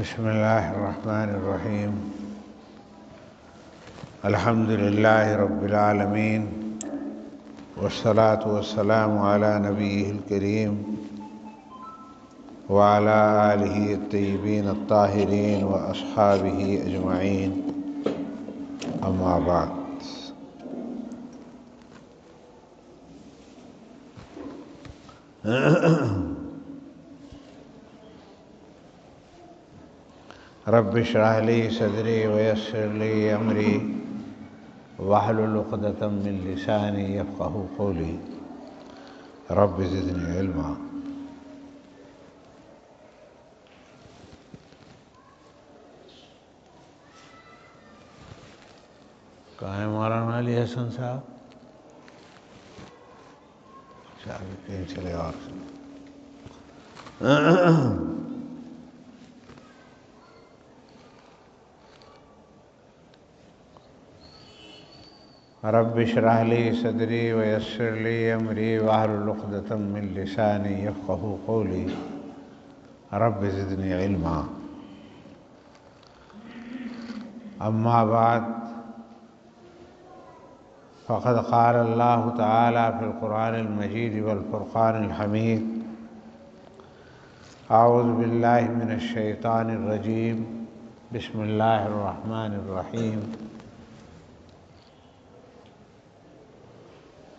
بسم اللہ الرحمن الرحیم الحمد للہ رب العالمین والصلاة والسلام علی نبیہ الکریم وعلی آلہ الطیبین الطاہرین واصحابہ اجمعین اما بعد۔ رب اشرح لی صدری ویسر لی امری واحلل عقدۃ من لسانی یفقہوا قولی رب زدنی علما۔ کہاں ہے مولانا علی حسن صاحب؟ چابی کہیں چلے اور رب اشرح لی صدری ویسر لی امری واحلل عقدۃ من لسانی یفقہوا قولی رب زدنی علما۔ اما بعد، فقد قال اللہ تعالی فی القرآن المجید والفرقان الحمید: اعوذ باللہ من الشیطان الرجیم، بسم اللہ الرحمن الرحیم۔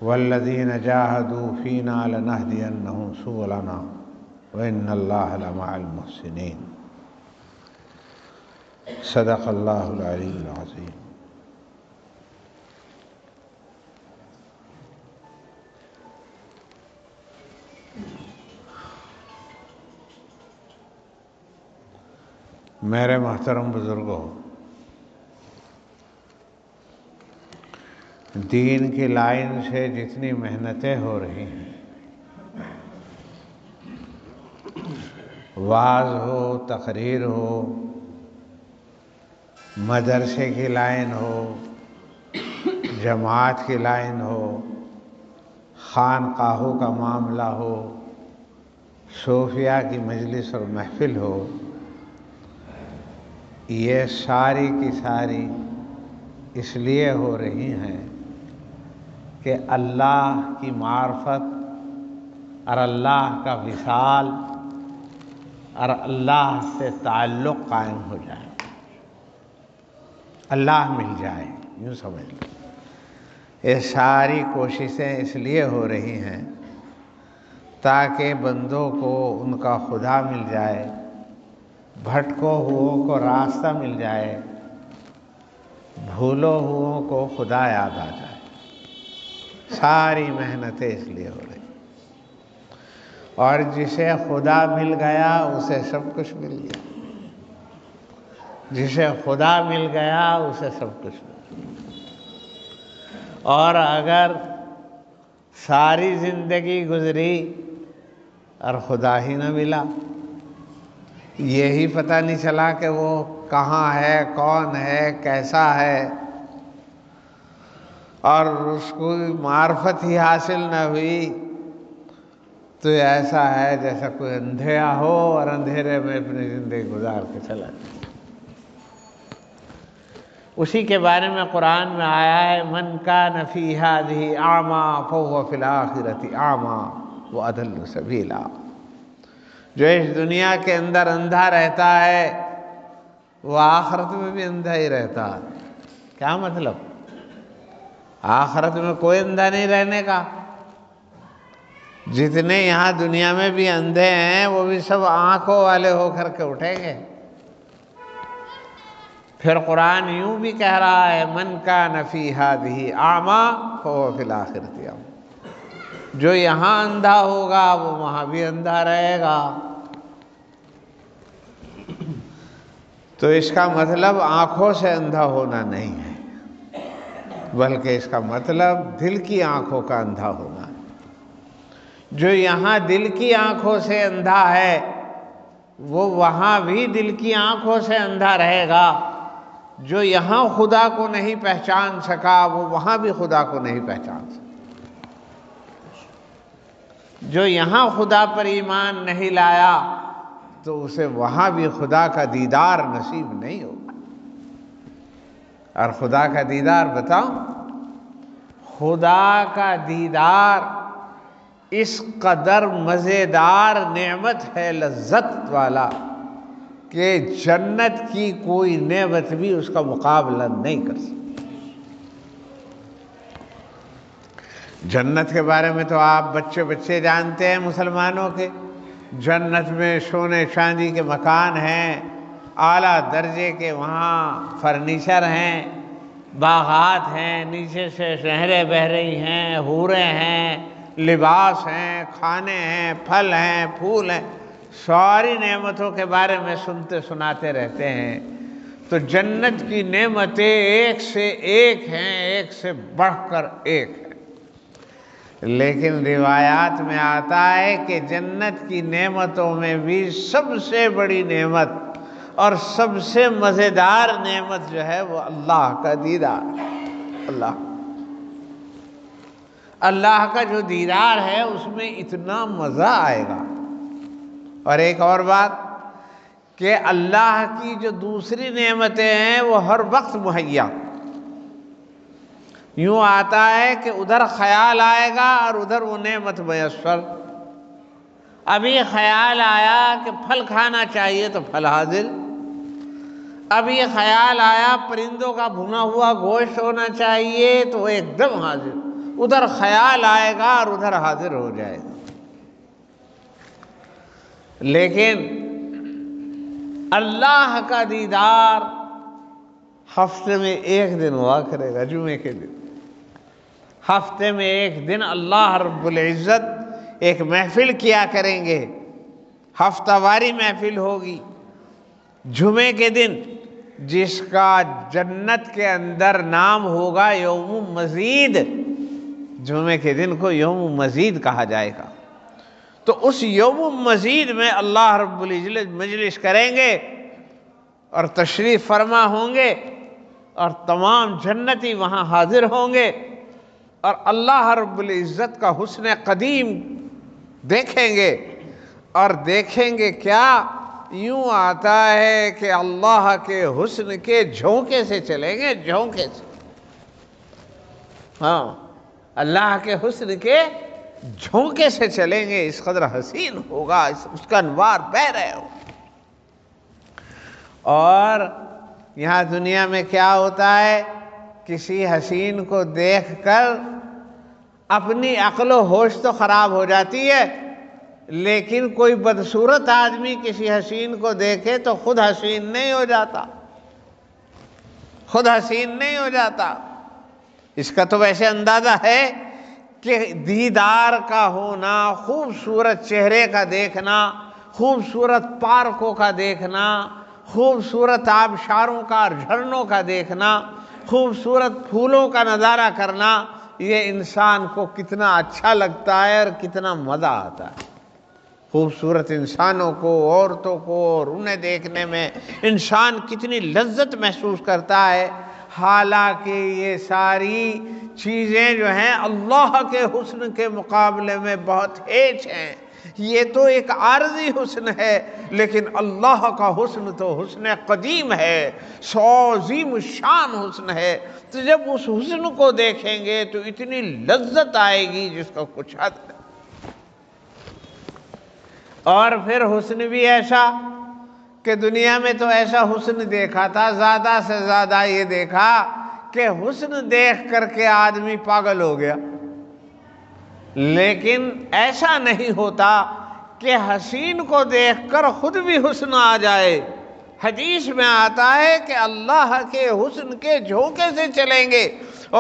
والذین جاہدوا فینا لنہدینہم سبلنا وإن اللہ لمع المحسنین۔ صدق اللہ العلی العظیم۔ میرے محترم بزرگوں، دین کی لائن سے جتنی محنتیں ہو رہی ہیں، وعظ ہو، تقریر ہو، مدرسے کی لائن ہو، جماعت کی لائن ہو، خانقاہوں کا معاملہ ہو، صوفیہ کی مجلس اور محفل ہو، یہ ساری کی ساری اس لیے ہو رہی ہیں کہ اللہ کی معرفت اور اللہ کا وصال اور اللہ سے تعلق قائم ہو جائے، اللہ مل جائے، یوں سمجھ لیں۔ یہ ساری کوششیں اس لیے ہو رہی ہیں تاکہ بندوں کو ان کا خدا مل جائے، بھٹکو ہوئوں کو راستہ مل جائے، بھولو ہوئوں کو خدا یاد آ جائے۔ ساری محنتیں اس لیے ہو رہی، اور جسے خدا مل گیا اسے سب کچھ مل گیا، جسے خدا مل گیا اسے سب کچھ مل گیا۔ اور اگر ساری زندگی گزری اور خدا ہی نہ ملا، یہی پتہ نہیں چلا کہ وہ کہاں ہے، کون ہے، کیسا ہے، اور اس کو معرفت ہی حاصل نہ ہوئی، تو ایسا ہے جیسا کوئی اندھیرا ہو اور اندھیرے میں اپنی زندگی گزار کے چلا جائے۔ اسی کے بارے میں قرآن میں آیا ہے: من کان فی ہذہ اعمیٰ فہو فی الآخرۃ اعمیٰ واضل سبیلا۔ جو اس دنیا کے اندر اندھا رہتا ہے وہ آخرت میں بھی اندھا ہی رہتا ہے۔ کیا مطلب؟ آخرت میں کوئی اندھا نہیں رہنے کا۔ جتنے یہاں دنیا میں بھی اندھے ہیں وہ بھی سب آنکھوں والے ہو کر کے اٹھیں گے۔ پھر قرآن یوں بھی کہہ رہا ہے: من کان فی ہذہ اعمیٰ فہو فی الآخرۃ اعمیٰ۔ جو یہاں اندھا ہوگا وہ وہاں بھی اندھا رہے گا۔ تو اس کا مطلب آنکھوں سے اندھا ہونا نہیں ہے، بلکہ اس کا مطلب دل کی آنکھوں کا اندھا ہونا ہے۔ جو یہاں دل کی آنکھوں سے اندھا ہے وہ وہاں بھی دل کی آنکھوں سے اندھا رہے گا۔ جو یہاں خدا کو نہیں پہچان سکا وہ وہاں بھی خدا کو نہیں پہچان سکا۔ جو یہاں خدا پر ایمان نہیں لایا تو اسے وہاں بھی خدا کا دیدار نصیب نہیں ہوگا۔ اور خدا کا دیدار بتاؤ، خدا کا دیدار اس قدر مزیدار نعمت ہے، لذت والا، کہ جنت کی کوئی نعمت بھی اس کا مقابلہ نہیں کر سکتی۔ جنت کے بارے میں تو آپ بچے جانتے ہیں مسلمانوں کے، جنت میں سونے چاندی کے مکان ہیں، اعلیٰ درجے کے وہاں فرنیچر ہیں، باغات ہیں، نیچے سے نہریں بہہ رہی ہیں، حوریں ہیں، لباس ہیں، کھانے ہیں، پھل ہیں، پھول ہیں، ساری نعمتوں کے بارے میں سنتے سناتے رہتے ہیں۔ تو جنت کی نعمتیں ایک سے ایک ہیں، ایک سے بڑھ کر ایک ہیں۔ لیکن روایات میں آتا ہے کہ جنت کی نعمتوں میں بھی سب سے بڑی نعمت اور سب سے مزیدار نعمت جو ہے وہ اللہ کا دیدار ہے۔ اللہ کا جو دیدار ہے اس میں اتنا مزہ آئے گا۔ اور ایک اور بات کہ اللہ کی جو دوسری نعمتیں ہیں وہ ہر وقت مہیا، یوں آتا ہے کہ ادھر خیال آئے گا اور ادھر وہ نعمت میسر۔ ابھی خیال آیا کہ پھل کھانا چاہیے تو پھل حاضر، ابھی خیال آیا پرندوں کا بھنا ہوا گوشت ہونا چاہیے تو وہ ایک دم حاضر، ادھر خیال آئے گا اور ادھر حاضر ہو جائے گا۔ لیکن اللہ کا دیدار ہفتے میں ایک دن ہوا کرے گا، جمعے کے دن۔ ہفتے میں ایک دن اللہ رب العزت ایک محفل کیا کریں گے، ہفتہ واری محفل ہوگی جمعے کے دن، جس کا جنت کے اندر نام ہوگا یوم مزید۔ جمعے کے دن کو یوم مزید کہا جائے گا۔ تو اس یوم مزید میں اللہ رب العزت مجلس کریں گے اور تشریف فرما ہوں گے، اور تمام جنتی وہاں حاضر ہوں گے، اور اللہ رب العزت کا حسن قدیم دیکھیں گے۔ اور دیکھیں گے کیا؟ یوں آتا ہے کہ اللہ کے حسن کے جھونکے سے چلیں گے، جھونکے سے۔ ہاں، اللہ کے حسن کے جھونکے سے چلیں گے، اس قدر حسین ہوگا، اس کا انوار بہہ رہے ہو۔ اور یہاں دنیا میں کیا ہوتا ہے؟ کسی حسین کو دیکھ کر اپنی عقل و ہوش تو خراب ہو جاتی ہے، لیکن کوئی بدصورت آدمی کسی حسین کو دیکھے تو خود حسین نہیں ہو جاتا، خود حسین نہیں ہو جاتا۔ اس کا تو ویسے اندازہ ہے کہ دیدار کا ہونا، خوبصورت چہرے کا دیکھنا، خوبصورت پارکوں کا دیکھنا، خوبصورت آبشاروں کا اور جھرنوں کا دیکھنا، خوبصورت پھولوں کا نظارہ کرنا، یہ انسان کو کتنا اچھا لگتا ہے اور کتنا مزہ آتا ہے۔ خوبصورت انسانوں کو، عورتوں کو، اور انہیں دیکھنے میں انسان کتنی لذت محسوس کرتا ہے۔ حالانکہ یہ ساری چیزیں جو ہیں اللہ کے حسن کے مقابلے میں بہت ہیچ ہیں۔ یہ تو ایک عارضی حسن ہے، لیکن اللہ کا حسن تو حسن قدیم ہے، عظیم الشان حسن ہے۔ تو جب اس حسن کو دیکھیں گے تو اتنی لذت آئے گی جس کا کچھ حد نہیں۔ اور پھر حسن بھی ایسا کہ دنیا میں تو ایسا حسن دیکھا تھا، زیادہ سے زیادہ یہ دیکھا کہ حسن دیکھ کر کے آدمی پاگل ہو گیا، لیکن ایسا نہیں ہوتا کہ حسین کو دیکھ کر خود بھی حسن آ جائے۔ حدیث میں آتا ہے کہ اللہ کے حسن کے جھونکے سے چلیں گے،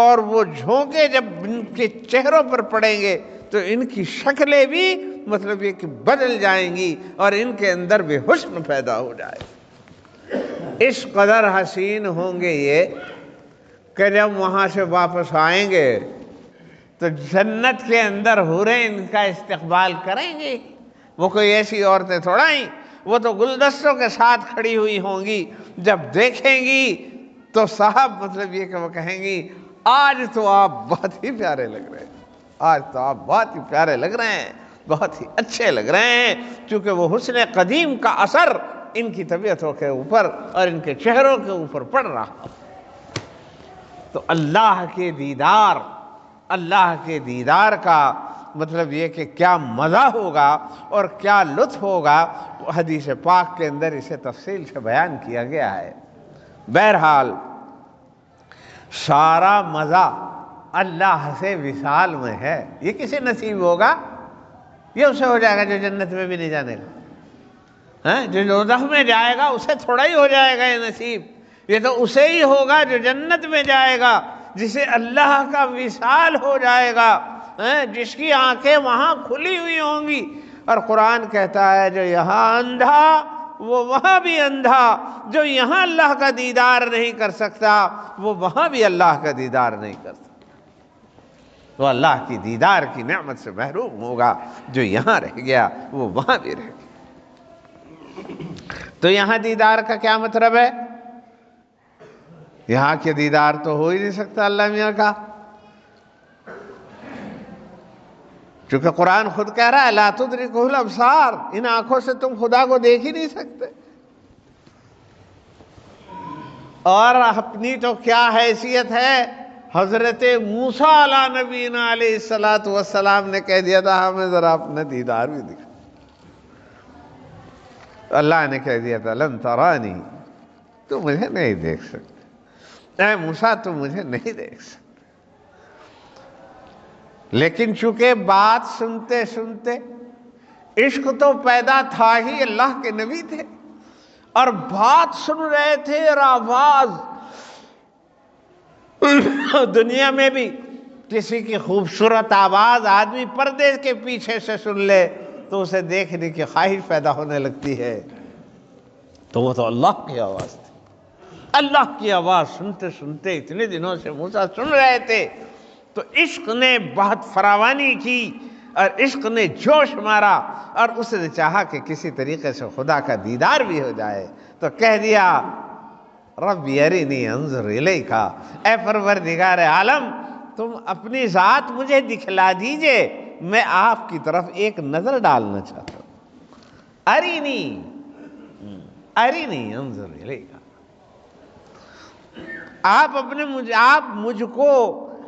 اور وہ جھونکے جب ان کے چہروں پر پڑیں گے تو ان کی شکلیں بھی مطلب یہ کہ بدل جائیں گی، اور ان کے اندر بھی حسن پیدا ہو جائے۔ اس قدر حسین ہوں گے یہ کہ جب وہاں سے واپس آئیں گے تو جنت کے اندر حوریں ان کا استقبال کریں گی۔ وہ کوئی ایسی عورتیں تھوڑا ہی، وہ تو گلدستوں کے ساتھ کھڑی ہوئی ہوں گی۔ جب دیکھیں گی تو صاحب مطلب یہ کہ وہ کہیں گی آج تو آپ بہت ہی پیارے لگ رہے ہیں، آج تو آپ بہت ہی پیارے لگ رہے ہیں، بہت ہی اچھے لگ رہے ہیں، چونکہ وہ حسن قدیم کا اثر ان کی طبیعتوں کے اوپر اور ان کے چہروں کے اوپر پڑ رہا۔ تو اللہ کے دیدار کا مطلب یہ کہ کیا مزہ ہوگا اور کیا لطف ہوگا، حدیث پاک کے اندر اسے تفصیل سے بیان کیا گیا ہے۔ بہرحال سارا مزہ اللہ سے وصال میں ہے۔ یہ کسے نصیب ہوگا؟ یہ اسے ہو جائے گا جو جنت میں بھی نہیں جانے گا۔ جو دوزخ میں جائے گا اسے تھوڑا ہی ہو جائے گا یہ نصیب، یہ تو اسے ہی ہوگا جو جنت میں جائے گا، جسے اللہ کا وصال ہو جائے گا، جس کی آنکھیں وہاں کھلی ہوئی ہوں گی۔ اور قرآن کہتا ہے جو یہاں اندھا وہ وہاں بھی اندھا، جو یہاں اللہ کا دیدار نہیں کر سکتا وہ وہاں بھی اللہ کا دیدار نہیں کر سکتا۔ وہ اللہ کی دیدار کی نعمت سے محروم ہوگا، جو یہاں رہ گیا وہ وہاں بھی رہ گیا۔ تو یہاں دیدار کا کیا مطلب ہے؟ یہاں کے دیدار تو ہو ہی نہیں سکتا اللہ میاں کا، چونکہ قرآن خود کہہ رہا ہے لا تدرکہ الابصار، ان آنکھوں سے تم خدا کو دیکھ ہی نہیں سکتے۔ اور اپنی تو کیا حیثیت ہے، حضرت موسیٰ علیہ نبینا علیہ السلام نے کہہ دیا تھا ہمیں ذرا اپنا دیدار بھی دکھا۔ اللہ نے کہہ دیا تھا لن ترانی، تو مجھے نہیں دیکھ سکتے، اے موسیٰ تو مجھے نہیں دیکھ سکتے۔ لیکن چونکہ بات سنتے سنتے عشق تو پیدا تھا ہی، اللہ کے نبی تھے اور بات سن رہے تھے، اور آواز دنیا میں بھی کسی کی خوبصورت آواز آدمی پردے کے پیچھے سے سن لے تو اسے دیکھنے کی خواہش پیدا ہونے لگتی ہے، تو وہ تو اللہ کی آواز تھی۔ اللہ کی آواز سنتے سنتے اتنے دنوں سے موسیٰ سن رہے تھے، تو عشق نے بہت فراوانی کی اور عشق نے جوش مارا، اور اس نے چاہا کہ کسی طریقے سے خدا کا دیدار بھی ہو جائے، تو کہہ دیا رب ارنی انظر الیک، اے پروردگار عالم تم اپنی ذات مجھے دکھلا دیجئے، میں آپ کی طرف ایک نظر ڈالنا چاہتا ہوں۔ ارنی انظر الیک، آپ مجھ کو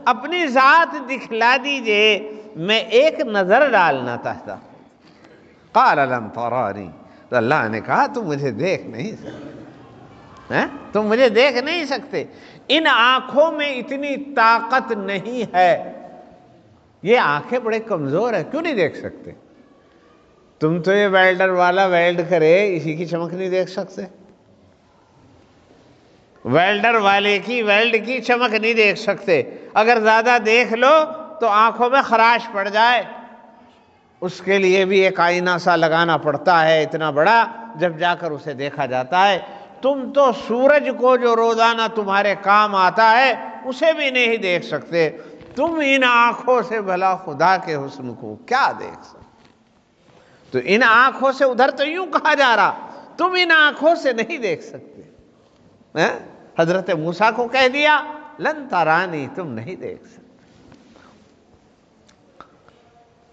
اپنی ذات دکھلا دیجئے، میں ایک نظر ڈالنا چاہتا ہوں۔ قال لن ترانی، تو اللہ نے کہا تم مجھے دیکھ نہیں سکتے، تم مجھے دیکھ نہیں سکتے، ان آنکھوں میں اتنی طاقت نہیں ہے، یہ آنکھیں بڑے کمزور ہیں، کیوں نہیں دیکھ سکتے؟ تم تو یہ ویلڈر والا ویلڈ کرے اسی کی چمک نہیں دیکھ سکتے، ویلڈر والے کی ویلڈ کی چمک نہیں دیکھ سکتے، اگر زیادہ دیکھ لو تو آنکھوں میں خراش پڑ جائے، اس کے لیے بھی ایک آئینہ سا لگانا پڑتا ہے اتنا بڑا، جب جا کر اسے دیکھا جاتا ہے۔ تم تو سورج کو جو روزانہ تمہارے کام آتا ہے اسے بھی نہیں دیکھ سکتے، تم ان آنکھوں سے بھلا خدا کے حسن کو کیا دیکھ سکتے؟ تو ان آنکھوں سے، ادھر تو یوں کہا جا رہا تم ان آنکھوں سے نہیں دیکھ سکتے۔ حضرت موسیٰ کو کہہ دیا لن ترانی، تم نہیں دیکھ سکتے۔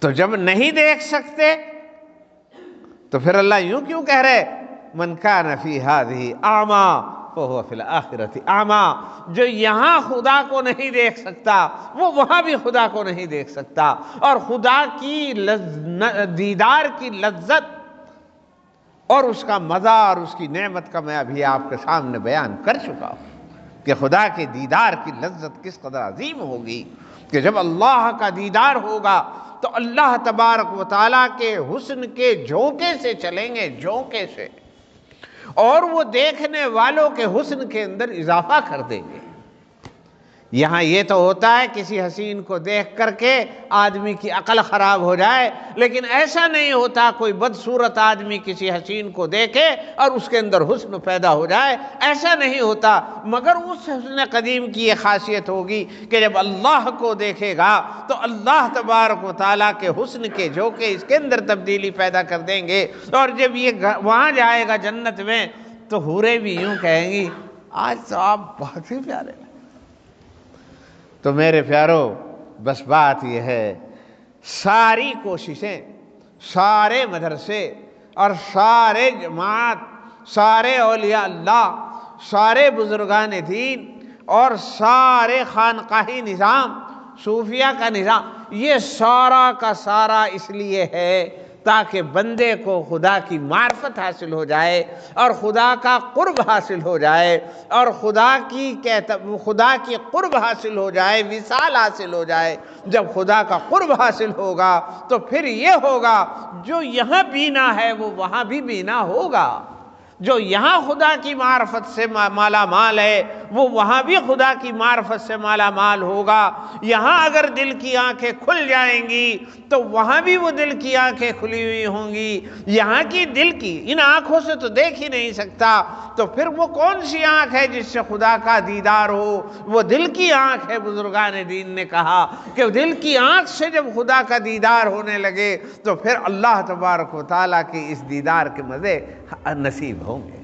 تو جب نہیں دیکھ سکتے تو پھر اللہ یوں کیوں کہہ رہے من کان فی ہذہ اعمیٰ فہو فی الآخرۃ اعمیٰ، جو یہاں خدا کو نہیں دیکھ سکتا وہ وہاں بھی خدا کو نہیں دیکھ سکتا، اور خدا کی دیدار کی لذت اور اس کا مزہ اور اس کی نعمت کا میں ابھی آپ کے سامنے بیان کر چکا ہوں کہ خدا کے دیدار کی لذت کس قدر عظیم ہوگی، کہ جب اللہ کا دیدار ہوگا تو اللہ تبارک و تعالیٰ کے حسن کے جھونکے سے چلیں گے، جھونکے سے، اور وہ دیکھنے والوں کے حسن کے اندر اضافہ کر دیں گے۔ یہاں یہ تو ہوتا ہے کسی حسین کو دیکھ کر کے آدمی کی عقل خراب ہو جائے، لیکن ایسا نہیں ہوتا کوئی بدصورت آدمی کسی حسین کو دیکھے اور اس کے اندر حسن پیدا ہو جائے، ایسا نہیں ہوتا، مگر اس حسن قدیم کی یہ خاصیت ہوگی کہ جب اللہ کو دیکھے گا تو اللہ تبارک و تعالیٰ کے حسن کے جھونکے اس کے اندر تبدیلی پیدا کر دیں گے، اور جب یہ وہاں جائے گا جنت میں تو حوریں بھی یوں کہیں گی آج تو آپ بہت ہی پیارے ہیں۔ تو میرے پیارو، بس بات یہ ہے ساری کوششیں سارے مدرسے اور سارے جماعت، سارے اولیاء اللہ، سارے بزرگان دین اور سارے خانقاہی نظام، صوفیہ کا نظام، یہ سارا کا سارا اس لیے ہے تاکہ بندے کو خدا کی معرفت حاصل ہو جائے اور خدا کا قرب حاصل ہو جائے اور خدا کی قرب حاصل ہو جائے، وصال حاصل ہو جائے۔ جب خدا کا قرب حاصل ہوگا تو پھر یہ ہوگا جو یہاں بینا ہے وہ وہاں بھی بینا ہوگا، جو یہاں خدا کی معرفت سے مالا مال ہے وہ وہاں بھی خدا کی معرفت سے مالا مال ہوگا۔ یہاں اگر دل کی آنکھیں کھل جائیں گی تو وہاں بھی وہ دل کی آنکھیں کھلی ہوئی ہوں گی۔ یہاں کی دل کی ان آنکھوں سے تو دیکھ ہی نہیں سکتا، تو پھر وہ کون سی آنکھ ہے جس سے خدا کا دیدار ہو؟ وہ دل کی آنکھ ہے۔ بزرگان دین نے کہا کہ دل کی آنکھ سے جب خدا کا دیدار ہونے لگے تو پھر اللہ تبارک و تعالیٰ کی اس دیدار کے مزے نصیب ہوں گے۔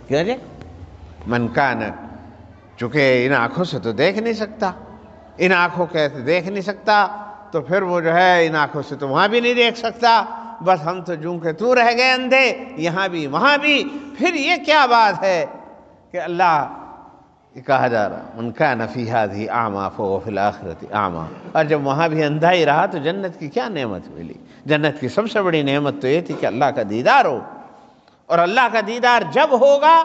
کیوں جی؟ من کان، چونکہ ان آنکھوں سے تو دیکھ نہیں سکتا، ان آنکھوں کے دیکھ نہیں سکتا تو پھر وہ جو ہے ان آنکھوں سے تو وہاں بھی نہیں دیکھ سکتا، بس ہم تو جوں کہ تو رہ گئے اندھے، یہاں بھی وہاں بھی۔ پھر یہ کیا بات ہے کہ اللہ یہ کہا جا رہا من کان فی ھذہ اعمیٰ فہو فی الآخرۃ اعمیٰ، اور جب وہاں بھی اندھا ہی رہا تو جنت کی کیا نعمت ملی؟ جنت کی سب سے بڑی نعمت تو یہ تھی کہ اللہ کا دیدار ہو، اور اللہ کا دیدار جب ہوگا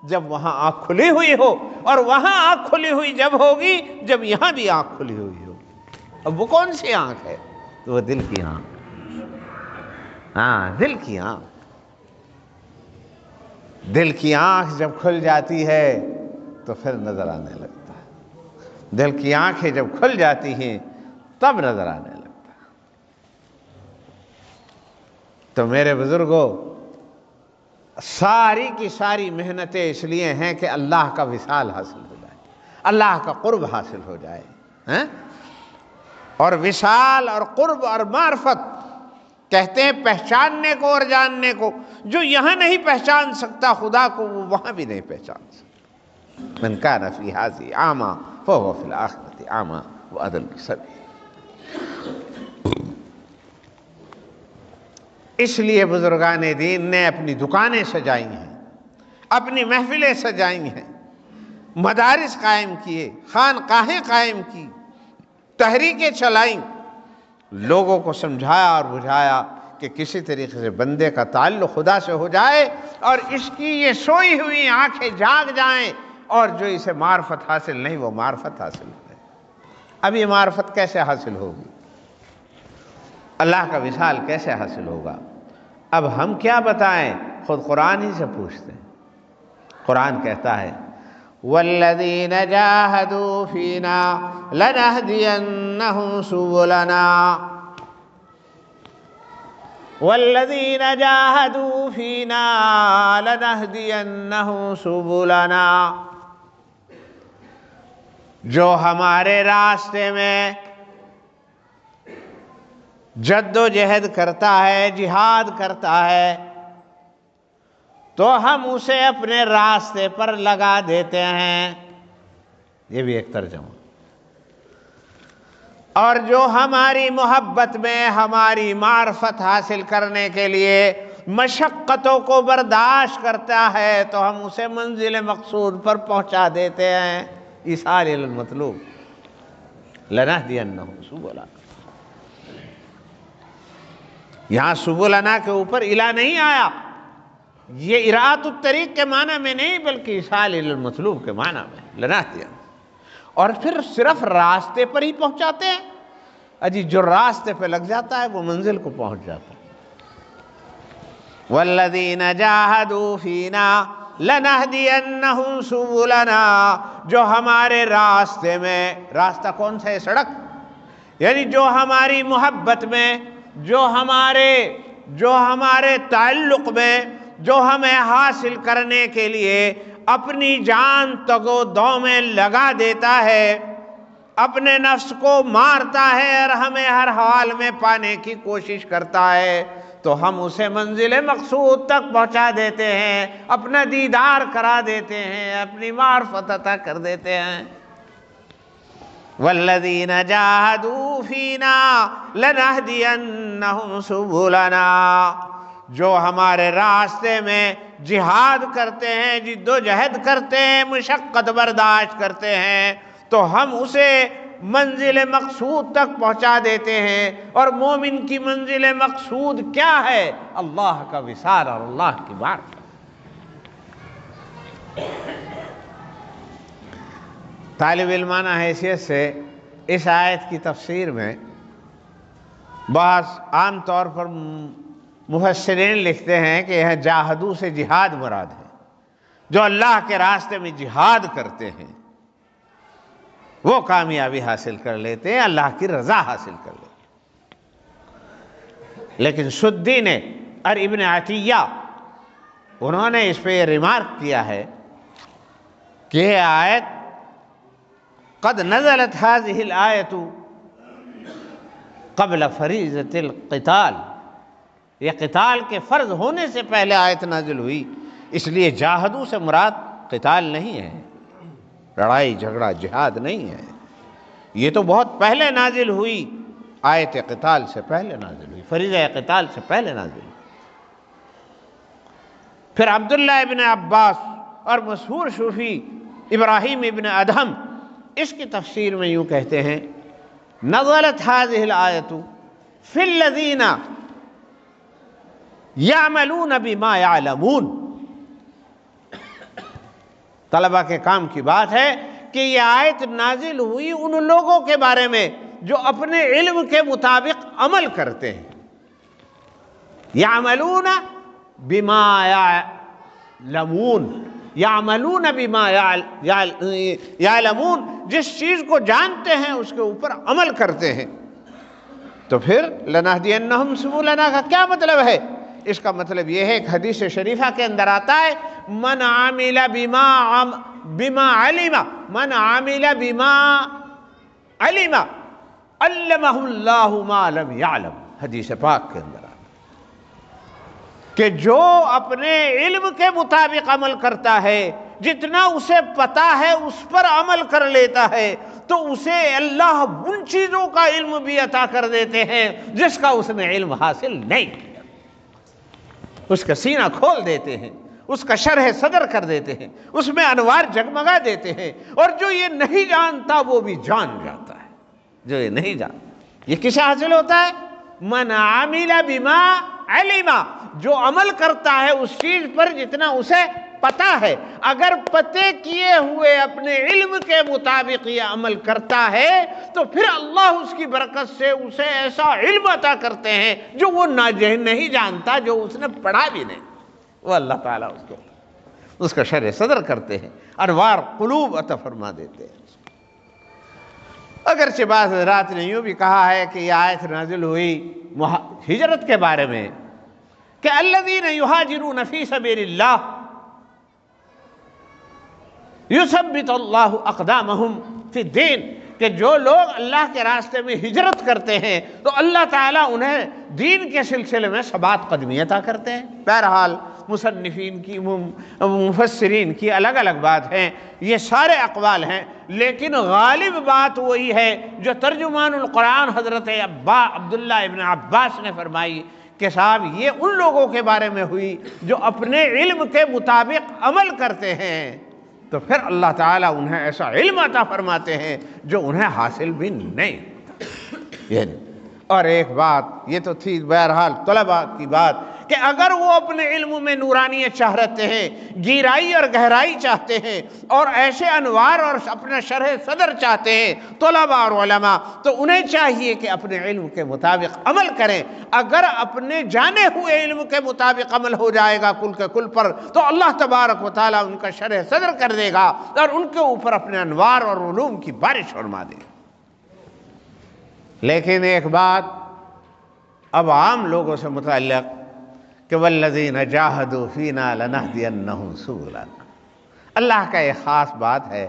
جب وہاں آنکھ کھلی ہوئی ہو، اور وہاں آنکھ کھلی ہوئی جب ہوگی جب یہاں بھی آنکھ کھلی ہوئی ہوگی۔ اب وہ کون سی آنکھ ہے؟ تو وہ دل کی آنکھ، ہاں دل کی آنکھ۔ دل کی آنکھ جب کھل جاتی ہے تو پھر نظر آنے لگتا ہے، دل کی آنکھیں جب کھل جاتی ہیں تب نظر آنے لگتا ہے۔ تو میرے بزرگوں، ساری کی ساری محنتیں اس لیے ہیں کہ اللہ کا وصال حاصل ہو جائے، اللہ کا قرب حاصل ہو جائے۔ اور وصال اور قرب اور معرفت کہتے ہیں پہچاننے کو اور جاننے کو۔ جو یہاں نہیں پہچان سکتا خدا کو وہ وہاں بھی نہیں پہچان سکتا۔ من کان فی ھذہ اعمیٰ فہو فی الآخرۃ اعمیٰ وأضل السبیل۔ اس لیے بزرگان دین نے اپنی دکانیں سجائی ہیں، اپنی محفلیں سجائی ہیں، مدارس قائم کیے، خانقاہیں قائم کی، تحریکیں چلائیں، لوگوں کو سمجھایا اور بجھایا کہ کسی طریقے سے بندے کا تعلق خدا سے ہو جائے اور اس کی یہ سوئی ہوئی آنکھیں جاگ جائیں، اور جو اسے معرفت حاصل نہیں وہ معرفت حاصل ہو جائے۔ اب یہ معرفت کیسے حاصل ہوگی؟ اللہ کا وصال کیسے حاصل ہوگا؟ اب ہم کیا بتائیں؟ خود قرآن ہی سے پوچھتے ہیں۔ قرآن کہتا ہے والذین جاہدوا فینا لنہدینہم سبلنا، والذین جاہدوا فینا لنہدینہم سبلنا، جو ہمارے راستے میں جد و جہد کرتا ہے، جہاد کرتا ہے، تو ہم اسے اپنے راستے پر لگا دیتے ہیں۔ یہ بھی ایک ترجمہ۔ اور جو ہماری محبت میں ہماری معرفت حاصل کرنے کے لیے مشقتوں کو برداشت کرتا ہے تو ہم اسے منزل مقصود پر پہنچا دیتے ہیں۔ ایصال الی المطلوب، لنہدینہم سبلنا۔ یہاں سبلنا کے اوپر الہ نہیں آیا، یہ اراۃ الطریق کے معنی میں نہیں بلکہ ایصال الی المطلوب کے معنی میں، لنہدینہم۔ اور پھر صرف راستے پر ہی پہنچاتے ہیں۔ اجی جو راستے پہ لگ جاتا ہے وہ منزل کو پہنچ جاتا ہے۔ والذین جاہدوا فینا لنہدینہم سبلنا، جو ہمارے راستے میں، راستہ کون سا ہے؟ سڑک، یعنی جو ہماری محبت میں، جو ہمارے تعلق میں، جو ہمیں حاصل کرنے کے لیے اپنی جان تگ و دو میں لگا دیتا ہے، اپنے نفس کو مارتا ہے اور ہمیں ہر حال میں پانے کی کوشش کرتا ہے، تو ہم اسے منزل مقصود تک پہنچا دیتے ہیں، اپنا دیدار کرا دیتے ہیں، اپنی معرفت عطا کر دیتے ہیں۔ والذین جاہدوا فینا لنہدینہم سبلنا، جو ہمارے راستے میں جہاد کرتے ہیں، جد و جہد کرتے ہیں، مشقت برداشت کرتے ہیں، تو ہم اسے منزل مقصود تک پہنچا دیتے ہیں۔ اور مومن کی منزل مقصود کیا ہے؟ اللہ کا وصال اور اللہ کی بات۔ طالب علمانہ حیثیت سے اس آیت کی تفسیر میں بعض عام طور پر مفسرین لکھتے ہیں کہ یہ جاہدو سے جہاد مراد ہے، جو اللہ کے راستے میں جہاد کرتے ہیں وہ کامیابی حاصل کر لیتے ہیں، اللہ کی رضا حاصل کر لیتے ہیں۔ لیکن سدی نے اور ابن عطیہ انہوں نے اس پہ یہ ریمارک کیا ہے کہ یہ آیت قد نزلت هذه الآیت قبل فریضۃ القتال، یہ قتال کے فرض ہونے سے پہلے آیت نازل ہوئی، اس لیے جاہدو سے مراد قتال نہیں ہے، لڑائی جھگڑا جہاد نہیں ہے، یہ تو بہت پہلے نازل ہوئی، آیت قتال سے پہلے نازل ہوئی، فریضہ قتال سے پہلے نازل ہوئی۔ پھر عبداللہ ابن عباس اور مشہور صوفی ابراہیم ابن ادہم اس کی تفسیر میں یوں کہتے ہیں، نزلت هذه الآیت فی الذین یعملون بما یعلمون۔ طلبہ کے کام کی بات ہے کہ یہ آیت نازل ہوئی ان لوگوں کے بارے میں جو اپنے علم کے مطابق عمل کرتے ہیں، یعملون بما یعلمون، یعملون بما یعلمون، جس چیز کو جانتے ہیں اس کے اوپر عمل کرتے ہیں۔ تو پھر لنہدینہم سبلنا کا کیا مطلب ہے؟ اس کا مطلب یہ ہے کہ حدیث شریفہ کے اندر آتا ہے من عامل بما علم، من عامل بما علم علمہ اللہ ما لم یعلم، حدیث پاک کے اندر آتا ہے کہ جو اپنے علم کے مطابق عمل کرتا ہے، جتنا اسے پتا ہے اس پر عمل کر لیتا ہے، تو اسے اللہ ان چیزوں کا علم بھی عطا کر دیتے ہیں جس کا اس نے علم حاصل نہیں کیا، اس کا سینہ کھول دیتے ہیں، اس کا شرح صدر کر دیتے ہیں، اس میں انوار جگمگا دیتے ہیں، اور جو یہ نہیں جانتا وہ بھی جان جاتا ہے، جو یہ نہیں جانتا۔ یہ کسے حاصل ہوتا ہے؟ من عامل بما علم، جو عمل کرتا ہے اس چیز پر جتنا اسے پتا ہے۔ اگر پتے کیے ہوئے اپنے علم کے مطابق یہ عمل کرتا ہے تو پھر اللہ اس کی برکت سے اسے ایسا علم عطا کرتے ہیں جو وہ نہیں جانتا، جو اس نے پڑھا بھی نہیں، وہ اللہ تعالیٰ اس کا شرح صدر کرتے ہیں، انوار قلوب عطا فرما دیتے ہیں۔ اگرچہ بعض حضرات نے یوں بھی کہا ہے کہ یہ آیت نازل ہوئی ہجرت کے بارے میں کہ الذین یہاجرون فی سبیل اللہ یثبت اللہ اقدامہم فی الدین، کہ جو لوگ اللہ کے راستے میں ہجرت کرتے ہیں تو اللہ تعالیٰ انہیں دین کے سلسلے میں ثبات قدمی عطا کرتے ہیں۔ بہرحال مصنفین کی مفسرین کی الگ الگ بات ہیں، یہ سارے اقوال ہیں، لیکن غالب بات وہی ہے جو ترجمان القرآن حضرت عبداللہ ابن عباس نے فرمائی کہ صاحب یہ ان لوگوں کے بارے میں ہوئی جو اپنے علم کے مطابق عمل کرتے ہیں، تو پھر اللہ تعالیٰ انہیں ایسا علم عطا فرماتے ہیں جو انہیں حاصل بھی نہیں۔ اور ایک بات یہ تو تھی بہرحال طلباء کی بات کہ اگر وہ اپنے علم میں نورانیت چاہتے ہیں، گہرائی اور گہرائی چاہتے ہیں، اور ایسے انوار اور اپنا شرح صدر چاہتے ہیں طلباء اور علماء، تو انہیں چاہیے کہ اپنے علم کے مطابق عمل کریں۔ اگر اپنے جانے ہوئے علم کے مطابق عمل ہو جائے گا کل کے کل پر، تو اللہ تبارک و تعالیٰ ان کا شرح صدر کر دے گا اور ان کے اوپر اپنے انوار اور علوم کی بارش فرما دے گا۔ لیکن ایک بات اب عام لوگوں سے متعلق کہ والذین جاہدوا فینا لنہدینہم سبلنا، اللہ کا ایک خاص بات ہے،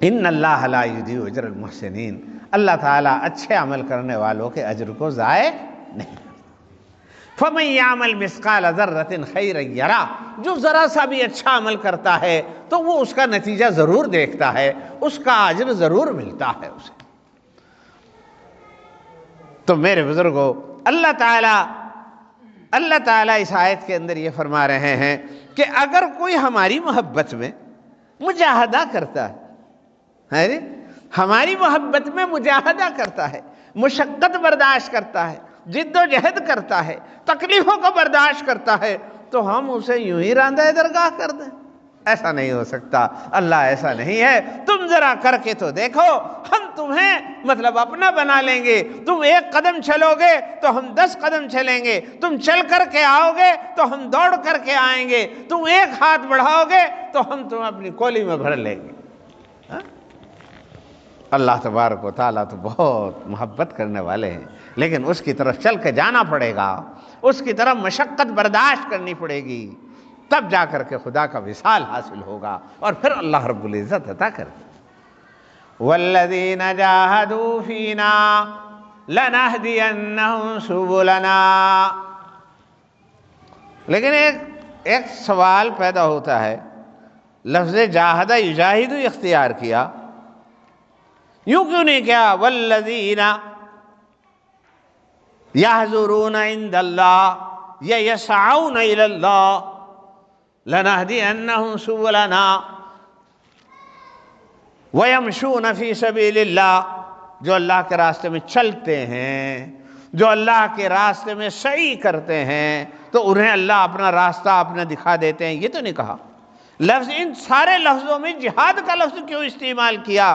ان اللہ لا یضیع اجر المحسنین، اللہ تعالیٰ اچھے عمل کرنے والوں کے اجر کو ضائع نہیں۔ فَمَن يَعْمَلْ مِثْقَالَ ذَرَّةٍ خَيْرًا يَرَهُ، جو ذرا سا بھی اچھا عمل کرتا ہے تو وہ اس کا نتیجہ ضرور دیکھتا ہے، اس کا اجر ضرور ملتا ہے اسے۔ تو میرے بزرگوں، اللہ تعالیٰ اس آیت کے اندر یہ فرما رہے ہیں کہ اگر کوئی ہماری محبت میں مجاہدہ کرتا ہے، ہماری محبت میں مجاہدہ کرتا ہے، مشقت برداشت کرتا ہے، جد و جہد کرتا ہے، تکلیفوں کو برداشت کرتا ہے، تو ہم اسے یوں ہی راندہ درگاہ کر دیں؟ ایسا نہیں ہو سکتا، اللہ ایسا نہیں ہے۔ تم ذرا کر کے تو دیکھو، ہم تمہیں مطلب اپنا بنا لیں گے۔ تم 1 قدم چلو گے تو ہم 10 قدم چلیں گے، تم چل کر کے آؤ گے تو ہم دوڑ کر کے آئیں گے، تم 1 ہاتھ بڑھاؤ گے تو ہم تمہیں اپنی کولی میں بھر لیں گے۔ اللہ تبارک و تعالیٰ تو بہت محبت کرنے والے ہیں، لیکن اس کی طرف چل کے جانا پڑے گا، اس کی طرف مشقت برداشت کرنی پڑے گی، تب جا کر کے خدا کا وصال حاصل ہوگا، اور پھر اللہ رب العزت عطا کر دے۔ وَالَّذِينَ جَاهَدُوا فِينَا لَنَهْدِيَنَّهُمْ سُبُلَنَا۔ لیکن ایک سوال پیدا ہوتا ہے، لفظ جاہدہ یجاہد اختیار کیا، یوں کیوں نہیں کیا وَالَّذِينَ يَحْذُرُونَ عِنْدَ اللَّهِ یا يَسْعَوْنَ إِلَى اللَّهِ لَنَهْدِيَنَّهُمْ سُبُلَنَا وَيَمْشُونَ فِي سَبِيلِ اللَّهِ، جو اللہ کے راستے میں چلتے ہیں، جو اللہ کے راستے میں سعی کرتے ہیں، تو انہیں اللہ اپنا راستہ اپنا دکھا دیتے ہیں۔ یہ تو نہیں کہا لفظ، ان سارے لفظوں میں جہاد کا لفظ کیوں استعمال کیا؟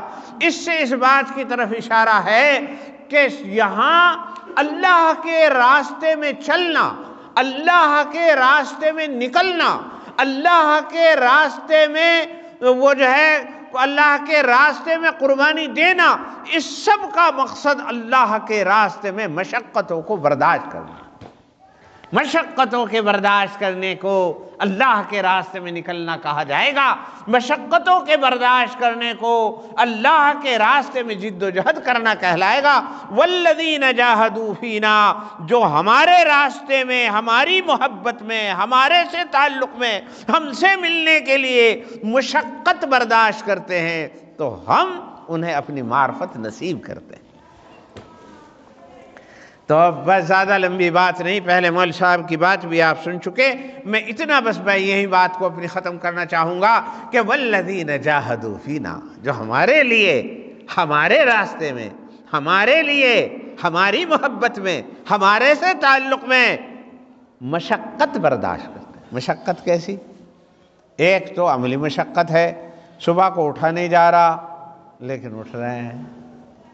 اس سے اس بات کی طرف اشارہ ہے کہ یہاں اللہ کے راستے میں چلنا، اللہ کے راستے میں نکلنا، اللہ کے راستے میں وہ جو ہے اللہ کے راستے میں قربانی دینا، اس سب کا مقصد اللہ کے راستے میں مشقتوں کو برداشت کرنا۔ مشقتوں کے برداشت کرنے کو اللہ کے راستے میں نکلنا کہا جائے گا، مشقتوں کے برداشت کرنے کو اللہ کے راستے میں جد و جہد کرنا کہلائے گا۔ والذین جاہدوا فینا، جو ہمارے راستے میں، ہماری محبت میں، ہمارے سے تعلق میں، ہم سے ملنے کے لیے مشقت برداشت کرتے ہیں، تو ہم انہیں اپنی معرفت نصیب کرتے ہیں۔ تو اب بس زیادہ لمبی بات نہیں، پہلے مول صاحب کی بات بھی آپ سن چکے، میں اتنا بس میں یہی بات کو اپنی ختم کرنا چاہوں گا کہ والذین جاہدوا فینا، جو ہمارے لیے، ہمارے راستے میں، ہمارے لیے، ہماری محبت میں، ہمارے سے تعلق میں مشقت برداشت کرتے ہیں۔ مشقت کیسی؟ ایک تو عملی مشقت ہے، صبح کو اٹھا نہیں جا رہا لیکن اٹھ رہے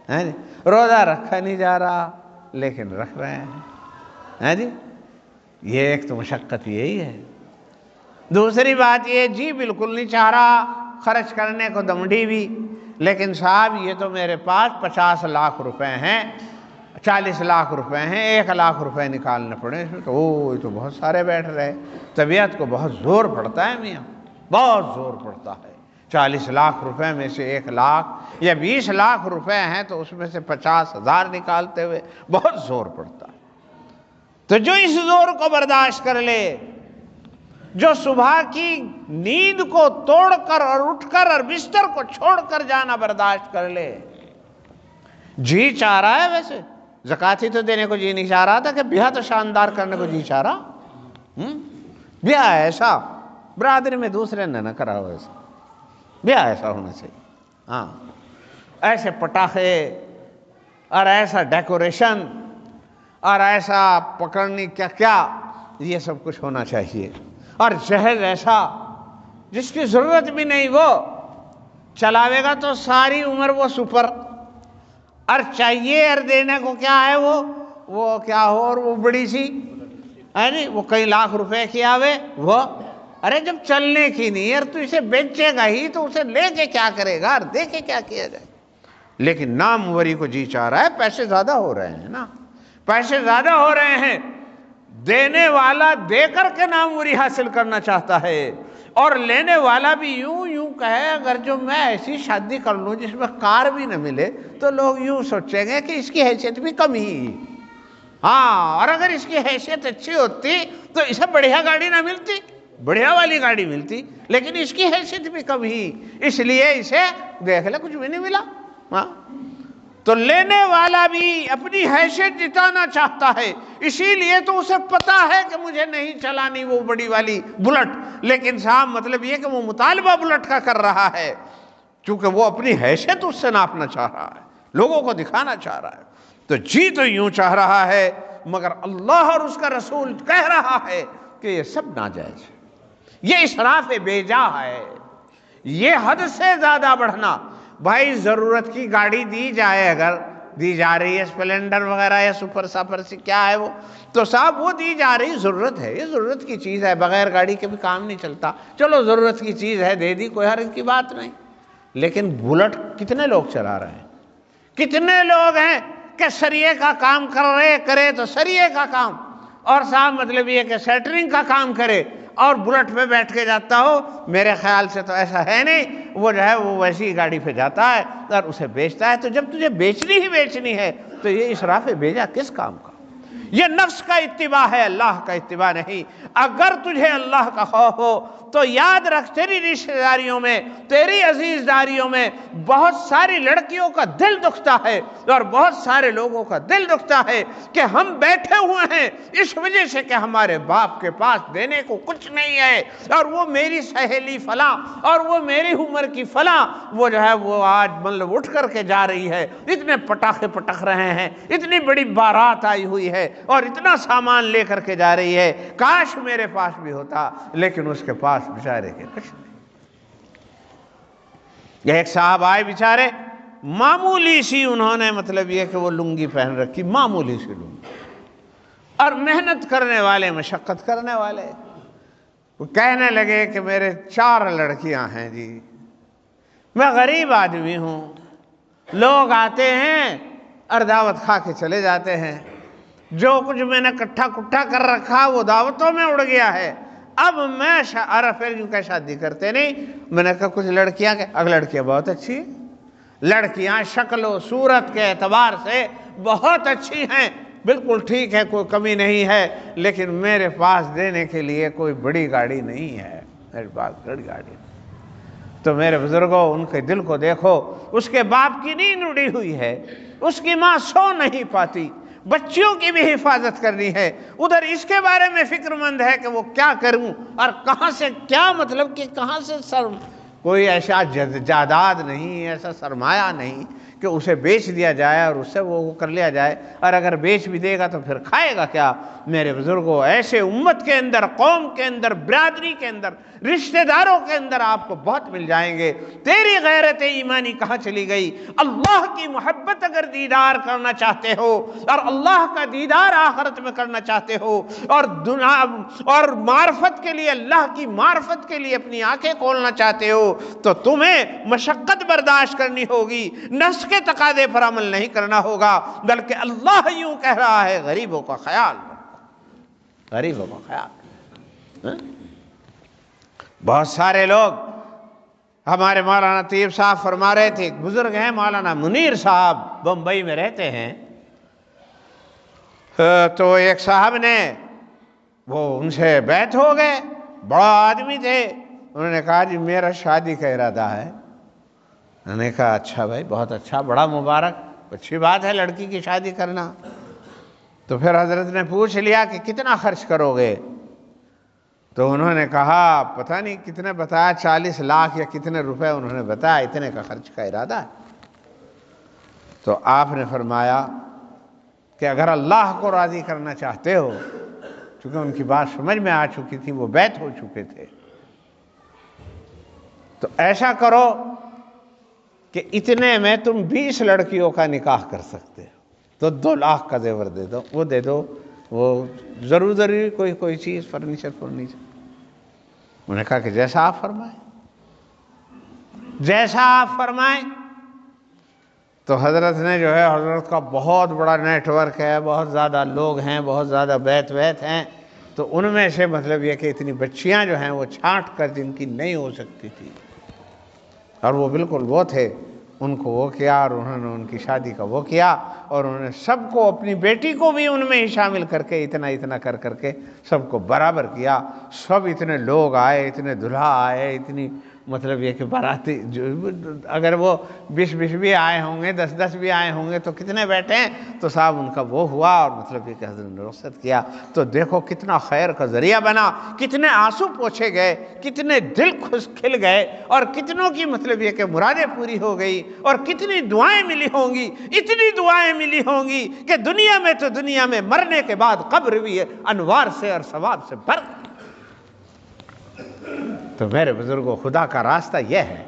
ہیں، روزہ رکھا نہیں جا رہا لیکن رکھ رہے ہیں، جی یہ ایک تو مشقت یہی ہے۔ دوسری بات یہ، جی بالکل نہیں چاہ رہا خرچ کرنے کو دمڑی بھی، لیکن صاحب یہ تو میرے پاس 50 لاکھ روپے ہیں، 40 لاکھ روپے ہیں، 1 لاکھ روپے نکالنے پڑے، اس میں تو یہ تو بہت سارے بیٹھ رہے، طبیعت کو بہت زور پڑتا ہے میاں، بہت زور پڑتا ہے۔ 40 لاکھ روپے میں سے 1 لاکھ یا 20 لاکھ روپے ہیں تو اس میں سے 50,000 نکالتے ہوئے بہت زور پڑتا ہے۔ تو جو اس زور کو برداشت کر لے، جو صبح کی نیند کو توڑ کر اور اٹھ کر اور بستر کو چھوڑ کر جانا برداشت کر لے، جی چاہ رہا ہے، ویسے زکوٰۃ ہی تو دینے کو جی نہیں چاہ رہا تھا کہ بیاہ تو شاندار کرنے کو جی چاہ رہا، بیاہ ایسا برادری میں دوسرے نے نہ کرا ہو، ایسا بیاہ ایسا ہونا چاہیے، ہاں ایسے پٹاخے اور ایسا ڈیکوریشن اور ایسا پکڑنی کیا کیا، یہ سب کچھ ہونا چاہیے، اور جہیز ایسا جس کی ضرورت بھی نہیں، وہ چلاوے گا تو ساری عمر وہ سپر، اور چاہیے اور دینے کو کیا ہے، وہ کیا ہو، اور وہ بڑی سی ہے نہیں، وہ کئی لاکھ روپے کی آوے، وہ ارے جب چلنے کی نہیں ہے تو اسے بیچے گا ہی تو اسے لے کے کیا کرے گا اور دے کے کیا کیا جائے۔ لیکن ناموری کو جی چاہ رہا ہے، پیسے زیادہ ہو رہے ہیں نا، پیسے زیادہ ہو رہے ہیں، دینے والا دے کر کے ناموری حاصل کرنا چاہتا ہے، اور لینے والا بھی یوں کہے اگر جو میں ایسی شادی کر لوں جس میں کار بھی نہ ملے تو لوگ یوں سوچیں گے کہ اس کی حیثیت بھی کم ہی، ہاں، اور اگر اس کی حیثیت اچھی ہوتی تو اسے بڑھیا گاڑی نہ ملتی، بڑھیا والی گاڑی ملتی، لیکن اس کی حیثیت بھی کم ہی، اس لیے اسے دیکھ لے کچھ بھی نہیں ملا۔ ہاں، تو لینے والا بھی اپنی حیثیت جتانا چاہتا ہے، اسی لیے تو اسے پتا ہے کہ مجھے نہیں چلانی وہ بڑی والی بلٹ، لیکن صاحب مطلب یہ کہ وہ مطالبہ بلٹ کا کر رہا ہے، چونکہ وہ اپنی حیثیت اس سے ناپنا چاہ رہا ہے، لوگوں کو دکھانا چاہ رہا ہے۔ تو جی تو یوں چاہ رہا ہے، مگر اللہ اور اس کا رسول کہہ رہا ہے کہ یہ سب ناجائز ہے، یہ اسراف بیجا ہے، یہ حد سے زیادہ بڑھنا۔ بھائی ضرورت کی گاڑی دی جائے، اگر دی جا رہی ہے اسپلینڈر وغیرہ یا سپر سفر سے، کیا ہے وہ، تو صاحب وہ دی جا رہی ضرورت ہے، یہ ضرورت کی چیز ہے، بغیر گاڑی کے بھی کام نہیں چلتا، چلو ضرورت کی چیز ہے دے دی، کوئی حرج کی بات نہیں۔ لیکن بلٹ کتنے لوگ چلا رہے ہیں، کتنے لوگ ہیں کہ سریے کا کام کرے تو سریے کا کام، اور صاحب مطلب یہ کہ سیٹرنگ کا کام کرے اور بلٹ پہ بیٹھ کے جاتا ہو۔ میرے خیال سے تو ایسا ہے نہیں، وہ جو ہے وہ ویسی گاڑی پہ جاتا ہے اور اسے بیچتا ہے۔ تو جب تجھے بیچنی ہی بیچنی ہے تو یہ اسراف بیجا کس کام کا؟ یہ نفس کا اتباع ہے، اللہ کا اتباع نہیں۔ اگر تجھے اللہ کا خوف ہو تو یاد رکھ، تیری رشتہ داریوں میں، تیری عزیز داریوں میں بہت ساری لڑکیوں کا دل دکھتا ہے اور بہت سارے لوگوں کا دل دکھتا ہے کہ ہم بیٹھے ہوئے ہیں اس وجہ سے کہ ہمارے باپ کے پاس دینے کو کچھ نہیں ہے، اور وہ میری سہیلی فلاں اور وہ میری عمر کی فلاں وہ جو ہے وہ آج مطلب اٹھ کر کے جا رہی ہے، اتنے پٹاخے پٹک رہے ہیں، اتنی بڑی بارات آئی ہوئی ہے اور اتنا سامان لے کر کے جا رہی ہے، کاش میرے پاس بھی ہوتا، لیکن اس کے پاس بیچارے کے کچھ نہیں۔ ایک صاحب آئے بیچارے، معمولی سی انہوں نے مطلب یہ کہ وہ لنگی پہن رکھی، معمولی سی لنگی، اور محنت کرنے والے، مشقت کرنے والے، وہ کہنے لگے کہ میرے 4 لڑکیاں ہیں جی، میں غریب آدمی ہوں، لوگ آتے ہیں اور دعوت کھا کے چلے جاتے ہیں، جو کچھ میں نے کٹھا کر رکھا وہ دعوتوں میں اڑ گیا ہے، اب میں پھر یوں کہ شادی کرتے نہیں۔ میں نے کہا کچھ لڑکیاں کہ اگر لڑکیاں بہت اچھی ہیں، لڑکیاں شکل و صورت کے اعتبار سے بہت اچھی ہیں، بالکل ٹھیک ہے، کوئی کمی نہیں ہے، لیکن میرے پاس دینے کے لیے کوئی بڑی گاڑی نہیں ہے، میرے پاس بڑی گاڑی نہیں۔ تو میرے بزرگوں، ان کے دل کو دیکھو، اس کے باپ کی نیند اڑی ہوئی ہے، اس کی ماں سو نہیں پاتی، بچیوں کی بھی حفاظت کرنی ہے، ادھر اس کے بارے میں فکر مند ہے کہ وہ کیا کروں اور کہاں سے کیا مطلب کہ کہاں سے کوئی ایسا جائیداد نہیں، ایسا سرمایہ نہیں کہ اسے بیچ دیا جائے اور اس سے وہ کر لیا جائے، اور اگر بیچ بھی دے گا تو پھر کھائے گا کیا؟ میرے بزرگوں، ایسے امت کے اندر، قوم کے اندر، برادری کے اندر، رشتہ داروں کے اندر آپ کو بہت مل جائیں گے۔ تیری غیرت ایمانی کہاں چلی گئی؟ اللہ کی محبت اگر دیدار کرنا چاہتے ہو اور اللہ کا دیدار آخرت میں کرنا چاہتے ہو اور معرفت کے لیے، اللہ کی معرفت کے لیے اپنی آنکھیں کھولنا چاہتے ہو تو تمہیں مشقت برداشت کرنی ہوگی، نفس کے تقاضے پر عمل نہیں کرنا ہوگا، بلکہ اللہ یوں کہہ رہا ہے غریبوں کا خیال رکھو، غریبوں کا خیال۔ بہت سارے لوگ، ہمارے مولانا طیب صاحب فرما رہے تھے، ایک بزرگ ہیں مولانا منیر صاحب، بمبئی میں رہتے ہیں، تو ایک صاحب نے وہ ان سے بیعت ہو گئے، بڑا آدمی تھے، انہوں نے کہا جی میرا شادی کا ارادہ ہے۔ انہوں نے کہا اچھا بھائی، بہت اچھا، بڑا مبارک، اچھی بات ہے لڑکی کی شادی کرنا۔ تو پھر حضرت نے پوچھ لیا کہ کتنا خرچ کرو گے؟ تو انہوں نے کہا پتہ نہیں کتنے بتایا، 40 لاکھ یا کتنے روپے انہوں نے بتایا، اتنے کا خرچ کا ارادہ ہے۔ تو آپ نے فرمایا کہ اگر اللہ کو راضی کرنا چاہتے ہو، چونکہ ان کی بات سمجھ میں آ چکی تھی، وہ بیعت ہو چکے تھے، تو ایسا کرو کہ اتنے میں تم 20 لڑکیوں کا نکاح کر سکتے ہو، تو 2 لاکھ کا زیور دے دو، وہ دے دو، وہ ضروری کوئی چیز، فرنیچر۔ انہوں نے کہا کہ جیسا آپ فرمائیں، جیسا آپ فرمائیں۔ تو حضرت نے جو ہے، حضرت کا بہت بڑا نیٹ ورک ہے، بہت زیادہ لوگ ہیں، بہت زیادہ بیت ہیں، تو ان میں سے مطلب یہ کہ اتنی بچیاں جو ہیں وہ چھانٹ کر جن کی نہیں ہو سکتی تھی، اور وہ بالکل وہ تھے، ان کو وہ کیا اور انہوں نے ان کی شادی کا وہ کیا، اور انہوں نے سب کو، اپنی بیٹی کو بھی ان میں ہی شامل کر کے اتنا اتنا کر کے سب کو برابر کیا۔ سب اتنے لوگ آئے، اتنے دلہا آئے، اتنی مطلب یہ کہ باراتی اگر وہ 20 بھی آئے ہوں گے، 10 بھی آئے ہوں گے تو کتنے بیٹھے ہیں، تو صاحب ان کا وہ ہوا، اور مطلب یہ کہ حضرت نے رخصت کیا۔ تو دیکھو کتنا خیر کا ذریعہ بنا، کتنے آنسو پوچھے گئے، کتنے دل کھل گئے، اور کتنوں کی مطلب یہ کہ مرادیں پوری ہو گئی، اور کتنی دعائیں ملی ہوں گی، اتنی دعائیں ملی ہوں گی کہ دنیا میں تو دنیا میں، مرنے کے بعد قبر بھی انوار سے اور ثواب سے بھر۔ تو میرے بزرگوں، خدا کا راستہ یہ ہے،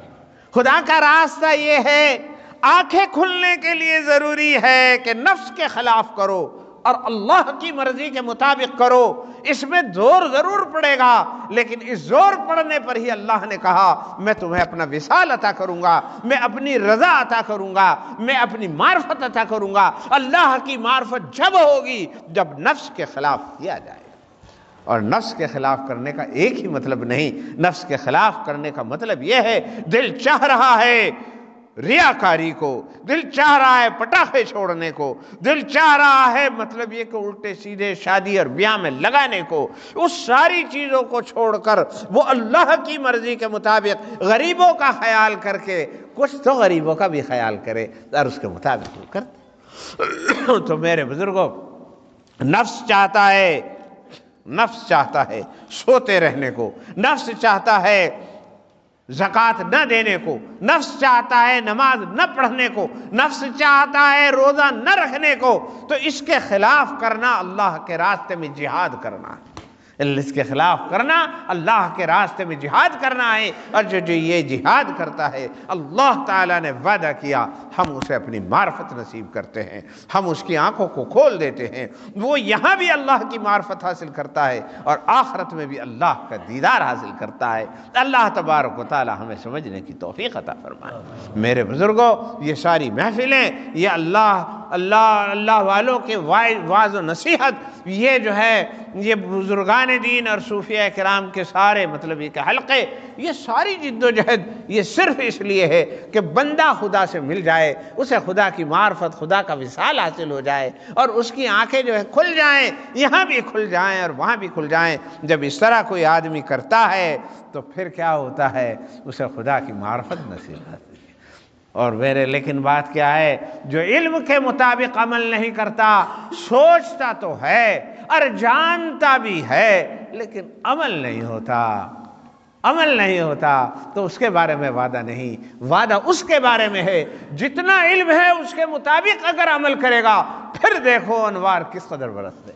خدا کا راستہ یہ ہے، آنکھیں کھلنے کے لیے ضروری ہے کہ نفس کے خلاف کرو اور اللہ کی مرضی کے مطابق کرو۔ اس میں زور ضرور پڑے گا، لیکن اس زور پڑنے پر ہی اللہ نے کہا میں تمہیں اپنا وصال عطا کروں گا، میں اپنی رضا عطا کروں گا، میں اپنی معرفت عطا کروں گا۔ اللہ کی معرفت جب ہوگی جب نفس کے خلاف کیا جائے، اور نفس کے خلاف کرنے کا ایک ہی مطلب نہیں، نفس کے خلاف کرنے کا مطلب یہ ہے دل چاہ رہا ہے ریاکاری کو، دل چاہ رہا ہے پٹاخے چھوڑنے کو، دل چاہ رہا ہے مطلب یہ کہ الٹے سیدھے شادی اور بیاہ میں لگانے کو، اس ساری چیزوں کو چھوڑ کر وہ اللہ کی مرضی کے مطابق غریبوں کا خیال کر کے، کچھ تو غریبوں کا بھی خیال کرے اور اس کے مطابق وہ کرتے۔ تو میرے بزرگوں، نفس چاہتا ہے سوتے رہنے کو، نفس چاہتا ہے زکوٰۃ نہ دینے کو، نفس چاہتا ہے نماز نہ پڑھنے کو، نفس چاہتا ہے روزہ نہ رکھنے کو۔ تو اس کے خلاف کرنا اللہ کے راستے میں جہاد کرنا ہے، اس کے خلاف کرنا اللہ کے راستے میں جہاد کرنا ہے۔ اور جو یہ جہاد کرتا ہے، اللہ تعالیٰ نے وعدہ کیا ہم اسے اپنی معرفت نصیب کرتے ہیں، ہم اس کی آنکھوں کو کھول دیتے ہیں، وہ یہاں بھی اللہ کی معرفت حاصل کرتا ہے اور آخرت میں بھی اللہ کا دیدار حاصل کرتا ہے۔ اللہ تبارک و تعالیٰ ہمیں سمجھنے کی توفیق عطا فرمائے۔ میرے بزرگوں، یہ ساری محفلیں، یہ اللہ والوں کے واعظ و نصیحت، یہ جو ہے یہ بزرگان دین اور صوفیاء کرام کے سارے مطلب یہ کہ حلقے، یہ ساری جد و جہد یہ صرف اس لیے ہے کہ بندہ خدا سے مل جائے، اسے خدا کی معرفت، خدا کا وصال حاصل ہو جائے، اور اس کی آنکھیں جو ہے کھل جائیں، یہاں بھی کھل جائیں اور وہاں بھی کھل جائیں۔ جب اس طرح کوئی آدمی کرتا ہے تو پھر کیا ہوتا ہے، اسے خدا کی معرفت نصیب ہوتی ہے۔ اور لیکن بات کیا ہے، جو علم کے مطابق عمل نہیں کرتا، سوچتا تو ہے اور جانتا بھی ہے لیکن عمل نہیں ہوتا، تو اس کے بارے میں وعدہ نہیں، وعدہ اس کے بارے میں ہے جتنا علم ہے اس کے مطابق اگر عمل کرے گا، پھر دیکھو انوار کس قدر برستے۔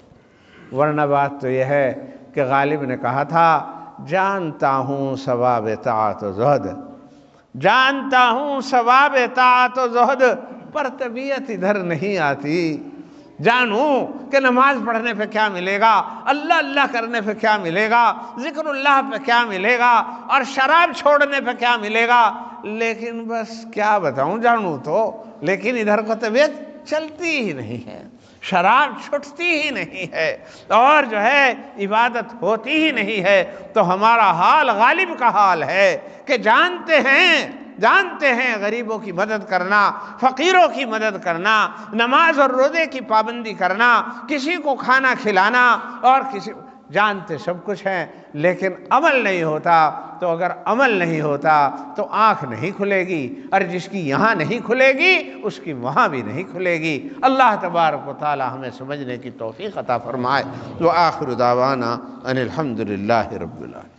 ورنہ بات تو یہ ہے کہ غالب نے کہا تھا جانتا ہوں ثواب طاعت و زہد، جانتا ہوں ثواب طاعت و زہد، پر طبیعت ادھر نہیں آتی۔ جانوں کہ نماز پڑھنے پہ کیا ملے گا، اللہ کرنے پہ کیا ملے گا، ذکر اللہ پہ کیا ملے گا، اور شراب چھوڑنے پہ کیا ملے گا، لیکن بس کیا بتاؤں، جانوں تو، لیکن ادھر کو طبیعت چلتی ہی نہیں ہے، شراب چھٹتی ہی نہیں ہے، اور جو ہے عبادت ہوتی ہی نہیں ہے۔ تو ہمارا حال غالب کا حال ہے کہ جانتے ہیں غریبوں کی مدد کرنا، فقیروں کی مدد کرنا، نماز اور روزے کی پابندی کرنا، کسی کو کھانا کھلانا، اور جانتے سب کچھ ہیں لیکن عمل نہیں ہوتا۔ تو اگر عمل نہیں ہوتا تو آنکھ نہیں کھلے گی، اور جس کی یہاں نہیں کھلے گی اس کی وہاں بھی نہیں کھلے گی۔ اللہ تبارک و تعالی ہمیں سمجھنے کی توفیق عطا فرمائے۔ وآخر دعوانا ان الحمد للہ رب العالمین۔